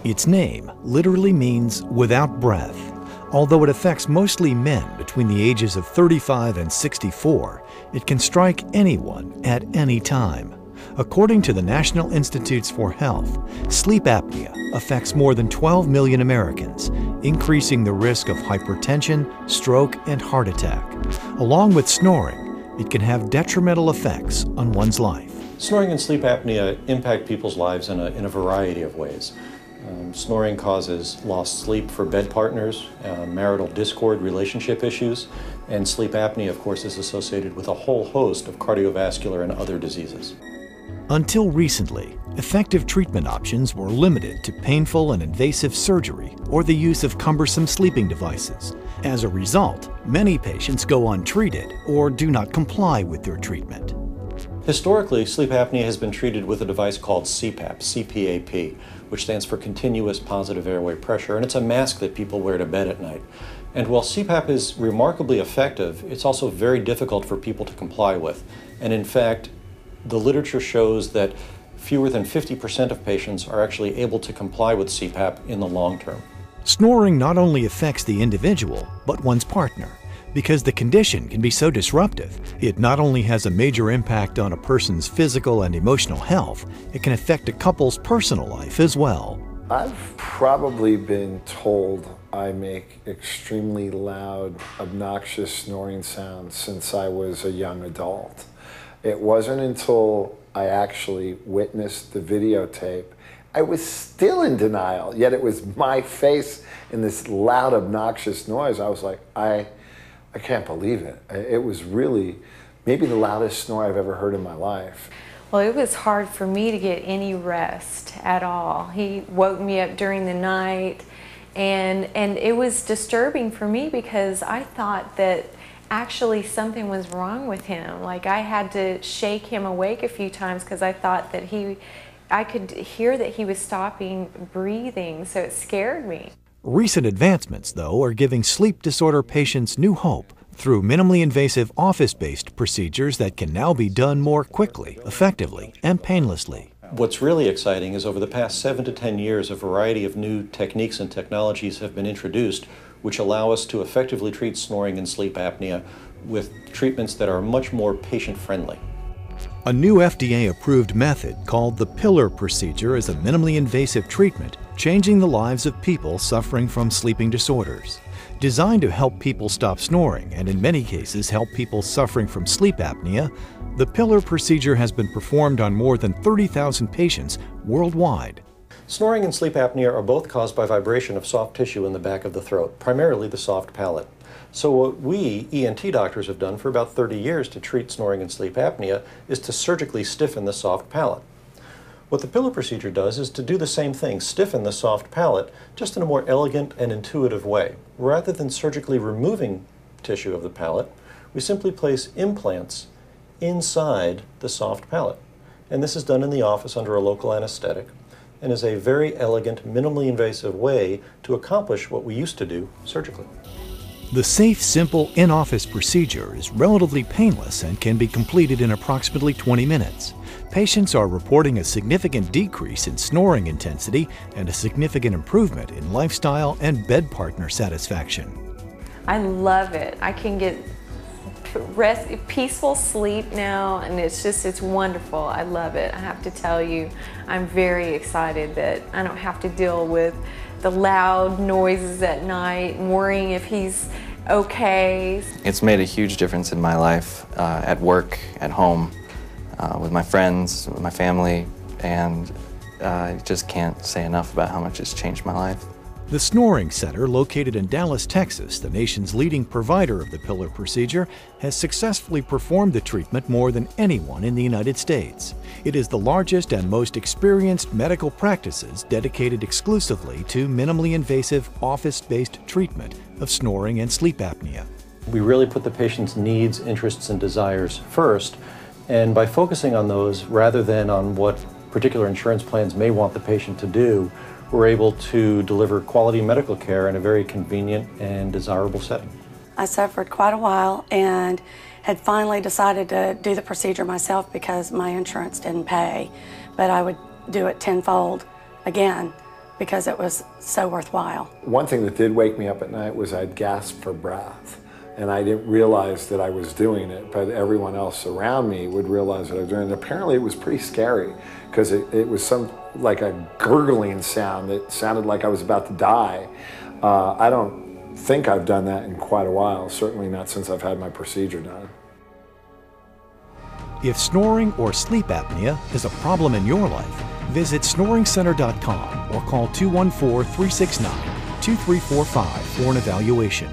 Its name literally means without breath. Although it affects mostly men between the ages of 35 and 64, it can strike anyone at any time. According to the National Institutes for Health, sleep apnea affects more than 12 million Americans, increasing the risk of hypertension, stroke, and heart attack. Along with snoring, it can have detrimental effects on one's life. Snoring and sleep apnea impact people's lives in a variety of ways. Snoring causes lost sleep for bed partners, marital discord, relationship issues, and sleep apnea, of course, is associated with a whole host of cardiovascular and other diseases. Until recently, effective treatment options were limited to painful and invasive surgery or the use of cumbersome sleeping devices. As a result, many patients go untreated or do not comply with their treatment. Historically, sleep apnea has been treated with a device called CPAP, CPAP, which stands for Continuous Positive Airway Pressure, and it's a mask that people wear to bed at night. And while CPAP is remarkably effective, it's also very difficult for people to comply with. And in fact, the literature shows that fewer than 50% of patients are actually able to comply with CPAP in the long term. Snoring not only affects the individual, but one's partner. Because the condition can be so disruptive, it not only has a major impact on a person's physical and emotional health, it can affect a couple's personal life as well. I've probably been told I make extremely loud, obnoxious snoring sounds since I was a young adult. It wasn't until I actually witnessed the videotape, I was still in denial, yet it was my face in this loud, obnoxious noise. I was like, I can't believe it. It was really maybe the loudest snore I've ever heard in my life. Well, it was hard for me to get any rest at all. He woke me up during the night, and it was disturbing for me because I thought that actually something was wrong with him. Like I had to shake him awake a few times because I thought that I could hear that he was stopping breathing, so it scared me. Recent advancements, though, are giving sleep disorder patients new hope through minimally invasive office-based procedures that can now be done more quickly, effectively, and painlessly. What's really exciting is over the past 7 to 10 years, a variety of new techniques and technologies have been introduced which allow us to effectively treat snoring and sleep apnea with treatments that are much more patient-friendly. A new FDA-approved method called the Pillar procedure is a minimally invasive treatment changing the lives of people suffering from sleeping disorders. Designed to help people stop snoring and in many cases help people suffering from sleep apnea, the Pillar procedure has been performed on more than 30,000 patients worldwide. Snoring and sleep apnea are both caused by vibration of soft tissue in the back of the throat, primarily the soft palate. So what we, ENT doctors, have done for about 30 years to treat snoring and sleep apnea is to surgically stiffen the soft palate. What the Pillar procedure does is to do the same thing, stiffen the soft palate, just in a more elegant and intuitive way. Rather than surgically removing tissue of the palate, we simply place implants inside the soft palate. And this is done in the office under a local anesthetic and is a very elegant, minimally invasive way to accomplish what we used to do surgically. The safe, simple in-office procedure is relatively painless and can be completed in approximately 20 minutes. Patients are reporting a significant decrease in snoring intensity and a significant improvement in lifestyle and bed partner satisfaction. I love it. I can get peaceful sleep now, and it's wonderful. I love it. I have to tell you, I'm very excited that I don't have to deal with the loud noises at night and worrying if he's okay. It's made a huge difference in my life, at work, at home, with my friends, with my family, and I just can't say enough about how much it's changed my life. The Snoring Center, located in Dallas, Texas, the nation's leading provider of the Pillar procedure, has successfully performed the treatment more than anyone in the United States. It is the largest and most experienced medical practices dedicated exclusively to minimally invasive, office-based treatment of snoring and sleep apnea. We really put the patient's needs, interests, and desires first, and by focusing on those rather than on what particular insurance plans may want the patient to do, we're able to deliver quality medical care in a very convenient and desirable setting. I suffered quite a while and had finally decided to do the procedure myself because my insurance didn't pay, but I would do it tenfold again because it was so worthwhile. One thing that did wake me up at night was I'd gasp for breath. And I didn't realize that I was doing it, but everyone else around me would realize that I was doing it. And apparently it was pretty scary because it was like a gurgling sound that sounded like I was about to die. I don't think I've done that in quite a while, certainly not since I've had my procedure done. If snoring or sleep apnea is a problem in your life, visit snoringcenter.com or call 214-369-2345 for an evaluation.